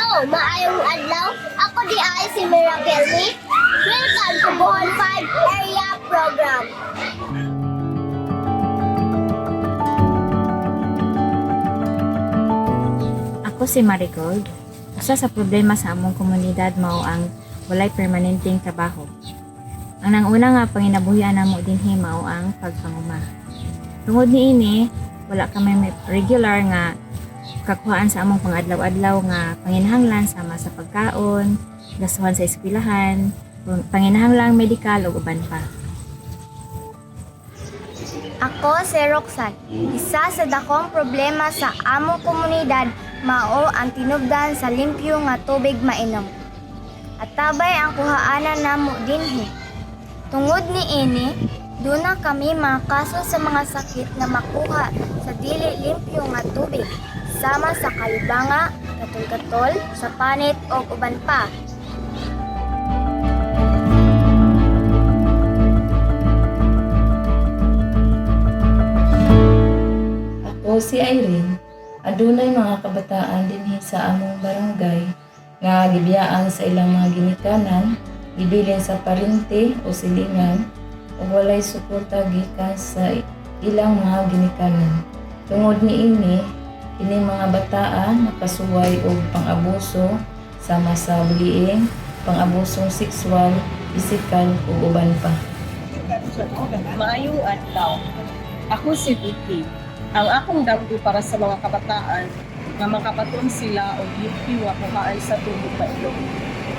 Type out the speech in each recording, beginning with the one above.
Hello, maayong adlaw. Ako di ay si Miracle. Welcome to Bohol 5 Area Program. Ako si Marigold. Usa sa problema sa among komunidad mao ang walay permanenteng trabaho. Ang nanguna nga panginabuhian namo dinhi mao ang pagpanguma. Tungod niini, wala kami may regular nga kakuhaan sa among pangadlaw-adlaw nga panginahanglan sama sa pagkaon, gasuhan sa eskwelahan, panginahanglang medikal ug uban pa. Ako si Roxanne. Isa sa dakong problema sa among komunidad mao ang tinubdan sa limpyo nga tubig mainom. At tabay ang kuhaanan namo dinhi. Tungod niini, duna kami mga kaso sa mga sakit na makuha sa dili limpyo nga tubig, sama sa kalibanga, katol-katol, sa panit o uban pa. Ako si Irene. Adunay mga kabataan dinhi sa among barangay nga gibiyaan sa ilang mga ginikanan, gibilin sa parinte o silingan ug walay suporta gikan sa ilang mga ginikanan. Tungod niini, kini mga bataan nakasuway og pang-abuso sama sa bullying, pang-abusong sexual, pisikal ug uban pa. Maayong adlaw. Ako si Vicky. Ang akong damgo para sa mga kabataan nga makapaton sila o limpyo nga kuhaan sa tubig mailog.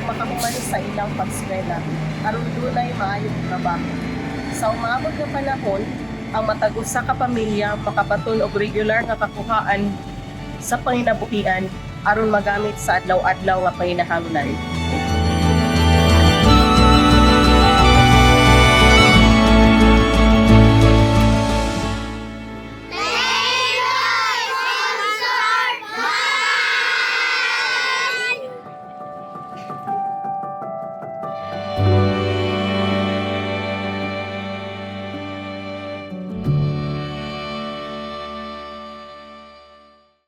Makahumanis sa ilang pagskwela aron dunay maayong trabaho. Sa umabot nga panahon, ang matag usa ka pamilya makapaton og regular nga kakuhaan sa panginabuhian aron magamit sa adlaw-adlaw nga panginahanglan.